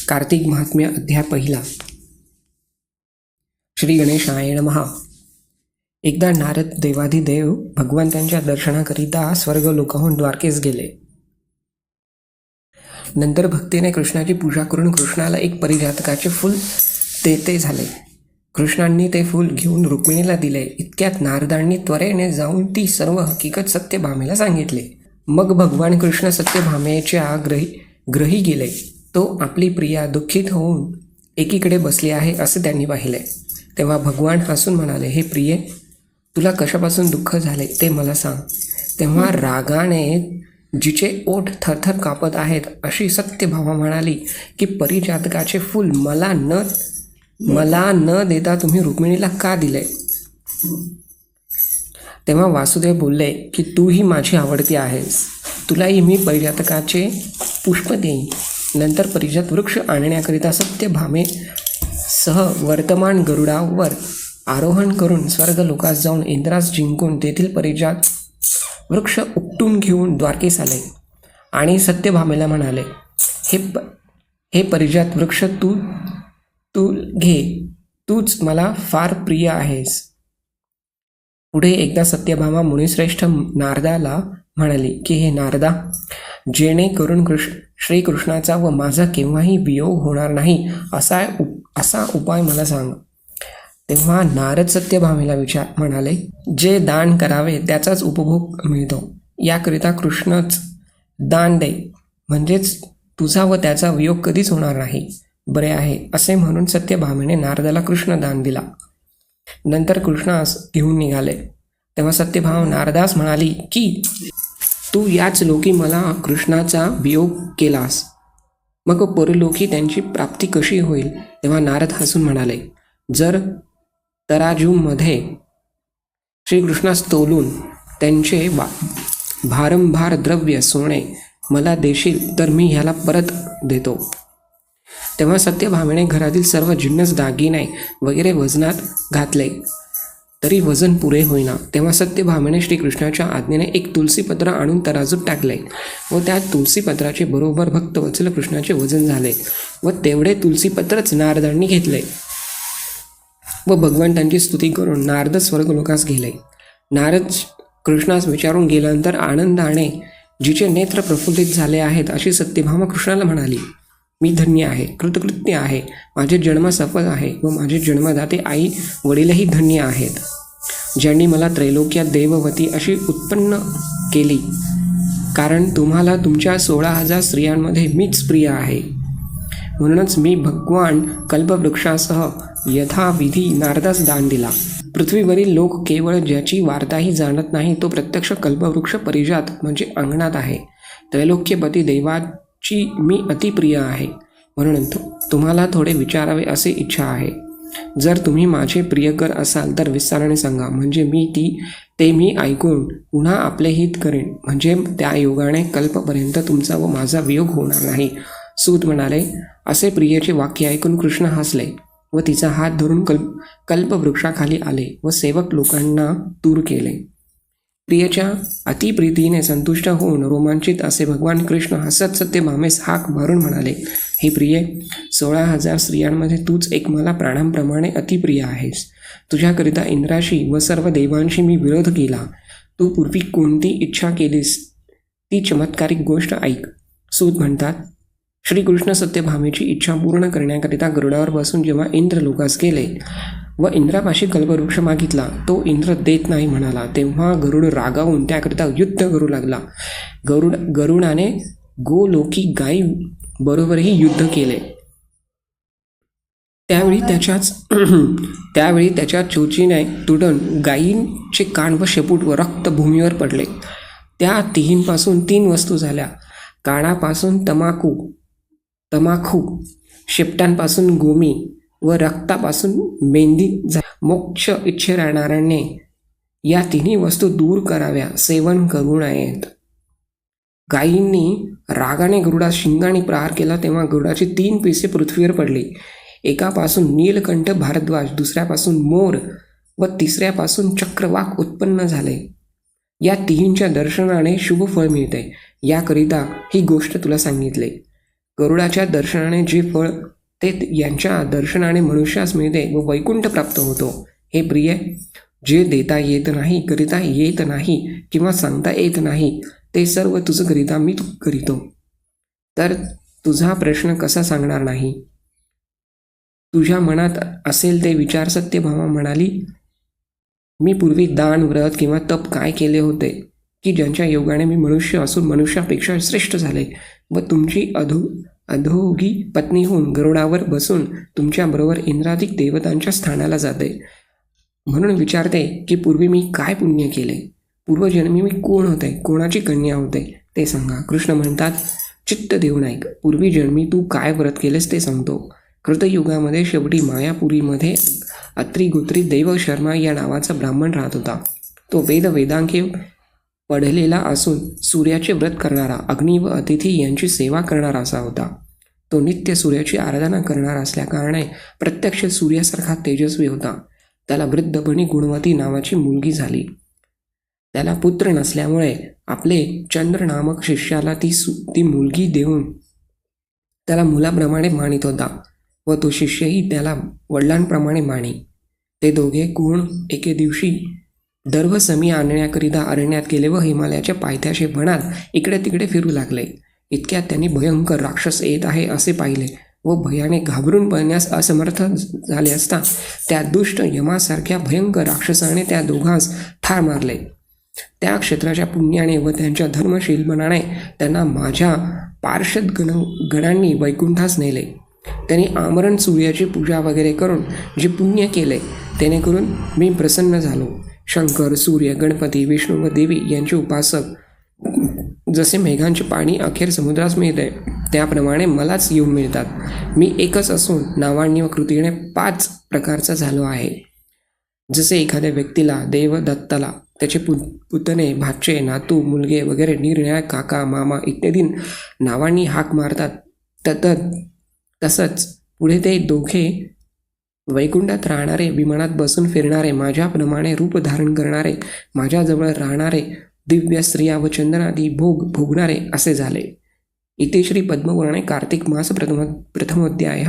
कार्तिक महात्म्य अध्याय पहिला. श्री गणेशाय नमः. एकदा नारद देवाधिदेव भगवंतांच्या दर्शनाकरिता स्वर्गलोकाहून द्वारकेस गेले. नंतर भक्तीने कृष्णाची पूजा करून कृष्णाला एक परिजातकाचे फूल देते झाले. कृष्णांनी ते फूल घेऊन रुक्मिणीला दिले. इतक्यात नारदांनी त्वरेने जाऊन ती सर्व हकीकत सत्यभामेला सांगितले. मग भगवान कृष्ण सत्यभामेच्या ग्रही गेले. तो आपली प्रिया दुःखित होऊन एकीकडे बसली आहे असे त्यांनी पाहिले. तेव्हा भगवान हसून म्हणाले, हे प्रिये, तुला कशापासून दुःख झाले ते मला सांग. तेव्हा रागाने जिचे ओठ थरथर कापत आहेत अशी सत्यभामा म्हणाली की परिजातकाचे फूल मला न देता तुम्ही रुक्मिणीला का दिले. तेव्हा वासुदेव बोलले की तू ही माझी आवडती आहेस, तुलाही मी परिजातकाचे पुष्प देईन. नंतर परिजात वृक्ष आणण्याकरिता सत्यभामे सह वर्तमान गरुडावर आरोहण करून स्वर्गलोकास जाऊन इंद्रास जिंकून तेथील परिजात वृक्ष उपटून घेऊन द्वारकेस आले आणि सत्यभामेला म्हणाले, हे परिजात वृक्ष तू घे, तूच मला फार प्रिय आहेस. पुढे एकदा सत्यभामा मुनिश्रेष्ठ नारदाला म्हणाली की हे नारदा, जेणेकरून श्रीकृष्णाचा व माझा केव्हाही वियोग होणार नाही असा उपाय मला सांग. तेव्हा नारद सत्यभामेला म्हणाले, जे दान करावे त्याचाच उपभोग मिळतो. याकरिता कृष्णच दान दे, म्हणजेच तुझा व त्याचा वियोग कधीच होणार नाही. बरे आहे असे म्हणून सत्यभामेने नारदाला कृष्णदान दिला. नंतर कृष्णास घेऊन निघाले. तेव्हा सत्यभामा नारदास म्हणाली की तू याच लोकी मला कृष्णाचा वियोग केलास, मग परलोकी त्यांची प्राप्ती कशी होईल. तेव्हा नारद हसून म्हणाले, जर तराजूमध्ये श्रीकृष्णास तोलून त्यांचे भारंभार द्रव्य सोने मला देशील तर मी ह्याला परत देतो. तेव्हा सत्यभामेने घरातील सर्व जिन्नस दागिने वगैरे वजनात घातले तरी वजन पुरे होईना. तेव्हा सत्यभामेने श्रीकृष्णाच्या आज्ञेने एक तुलसीपत्र आणून तराजूत टाकले व त्या तुलसीपत्राचे बरोबर भक्तवत्सल कृष्णाचे वजन झाले व तेवढे तुलसीपत्रच नारदांनी घेतले व भगवंतांची स्तुती करून नारद स्वर्गलोकास गेले. नारद कृष्णास विचारून गेल्यानंतर आनंदाने जिचे नेत्र प्रफुल्लित झाले आहेत अशी सत्यभामा कृष्णाला म्हणाली, मी धन्य आहे, कृतकृत्य आहे, माझे जन्म सफल आहे व माझे जन्मदाते आई वडीलही धन्य आहेत, ज्यांनी मला त्रैलोक्यात देववती अशी उत्पन्न केली. कारण तुम्हाला तुमच्या 16,000 स्त्रियांमध्ये मीच प्रिय आहे. म्हणूनच मी भगवान कल्पवृक्षासह यथाविधी नारदास दान दिला. पृथ्वीवरील लोक केवळ ज्याची वार्ताही जाणत नाही तो प्रत्यक्ष कल्पवृक्ष परिजात म्हणजे अंगणात आहे. त्रैलोक्यपती देवाची मी अतिप्रिय आहे. म्हणून तुम्हाला थोडे विचारावे असे इच्छा आहे. जर तुम्ही माझे प्रियकर असाल तर विस्ताराने सांगा, म्हणजे मी ऐकून पुन्हा आपले हित करेन, म्हणजे त्या योगाने कल्पपर्यंत तुमचा व माझा वियोग होणार नाही. सूत म्हणाले, असे प्रियेचे वाक्य ऐकून कृष्ण हसले व तिचा हात धरून कल्पवृक्षाखाली आले व सेवक लोकांना दूर केले. प्रियेच्या अतिप्रीतीने संतुष्ट होऊन रोमांचित असे भगवान कृष्ण हसत सत्यभामेस हाक मारून म्हणाले, हे प्रिये, 16,000 स्त्रियांमध्ये तूच एक मला प्राणांप्रमाणे अतिप्रिय आहेस. तुझ्याकरिता इंद्राशी व सर्व देवांशी मी विरोध केला. तू पूर्वी कोणती इच्छा केलीस ती चमत्कारिक गोष्ट ऐक. सूत म्हणतात, श्रीकृष्ण सत्यभामेची इच्छा पूर्ण करण्याकरिता गरुडावर बसून जेव्हा इंद्र लोकास गेले व इंद्रापाशी कल्पवृक्ष मागितला, तो इंद्र देत नाही म्हणाला. तेव्हा गरुड रागावून त्याकरिता युद्ध करू लागला. गरुडाने गोलोकी गायी बरोबरही युद्ध केले. त्यावेळी त्याच्या चोचीने तुडून गायींचे कान व शेपूट व रक्त भूमीवर पडले. त्या तिहींपासून 3 वस्तू झाल्या. कानापासून तमाखू, शेपटांपासून गोमी व रक्तापासून मेंदी. मोक्ष इच्छेणाऱ्याने या 3 वस्तू दूर कराव्या, सेवन करू नयेत. गायींनी रागाने गरुडा शिंगाने प्रहार केला तेव्हा गरुडाची 3 पिसे पृथ्वीवर पडली. एकापासून नीलकंठ भारद्वाज, दुसऱ्यापासून मोर व तिसऱ्यापासून चक्रवाक उत्पन्न झाले. या 3च्या दर्शनाने शुभ फळ मिळते. याकरिता ही गोष्ट तुला सांगितले. गरुडाच्या दर्शनाने जे फळ ते यांच्या दर्शनाने मनुष्यास मिळते व वैकुंठ प्राप्त होतो. हे प्रिय, जे देता येत नाही, करिता येत नाही किंवा सांगता येत नाही ते सर्व तुझं करिता मी करीतो. तर तुझा प्रश्न कसा सांगणार नाही? तुझ्या मनात असेल ते विचार. सत्यभामा म्हणाली, मी पूर्वी दान, व्रत किंवा तप काय केले होते की ज्यांच्या योगाने मी मनुष्य असून मनुष्यापेक्षा श्रेष्ठ झाले व तुमची अधोगी पत्नी होऊन गरुडावर बसून तुमच्याबरोबर इंद्रादिक देवतांच्या स्थानाला जाते. म्हणून विचारते की पूर्वी मी काय पुण्य केले? पूर्वजन्मी मी कोण होते? कोणाची कन्या होते ते सांगा. कृष्ण म्हणतात, चित्त देऊ नाईक, पूर्वी जन्मी तू काय व्रत केलेस ते सांगतो. कृतयुगामध्ये शेवटी मायापुरीमध्ये अत्री गोत्री देव शर्मा या नावाचा ब्राह्मण राहत होता. तो वेदांगे पढलेला असून सूर्याचे व्रत करणारा, अग्नी व अतिथी यांची सेवा करणारा असा होता. तो नित्य सूर्याची आराधना करणारा असल्याकारणे प्रत्यक्ष सूर्यासारखा तेजस्वी होता. त्याला वृद्धपणी गुणवती नावाची मुलगी झाली. त्याला पुत्र नसल्यामुळे आपले चंद्र नामक शिष्याला ती मुलगी देऊन त्याला मुलाप्रमाणे मानित होता व तो शिष्यही त्याला वडिलांप्रमाणे माने. ते दोघे गुण एके दिवशी दर्भसमी आणण्याकरिता अरण्यात गेले व हिमालयाच्या पायथ्याशी वनात इकडे तिकडे फिरू लागले. इतक्यात त्यांनी भयंकर राक्षस येत आहे असे पाहिले व भयाने घाबरून पळण्यास असमर्थ झाले असता त्या दुष्ट यमासारख्या भयंकर राक्षसाने त्या दोघांस ठार मारले. त्या क्षेत्राच्या पुण्याने व त्यांच्या धर्मशीलपणाने त्यांना माझ्या पार्षद गणांनी वैकुंठास नेले. त्यांनी आमरण सूर्याची पूजा वगैरे करून जे पुण्य केले तेणेकरून मी प्रसन्न झालो. शंकर, सूर्य, गणपती, विष्णू व देवी यांचे उपासक जसे मेघांचे पाणी अखेर समुद्रास मिळते त्याप्रमाणे मलाच येऊन मिळतात. मी एकच असून नावांनी व कृतीने 5 प्रकारचा झालो आहे. जसे एखाद्या व्यक्तीला देव दत्ताला त्याचे पुतणे, भाचे, नातू, मुलगे वगैरे निरनिराळे काका, मामा इत्यादी नावांनी हाक मारतात तसंच पुढे ते दोघे वैकुंठात राहणारे, विमानात बसून फिरणारे, माझ्याप्रमाणे रूप धारण करणारे, माझ्याजवळ राहणारे, दिव्य स्त्रिया व चंदनादी भोग भोगणारे असे झाले. इथे श्री पद्मपुराणे कार्तिक मास प्रथमोध्याय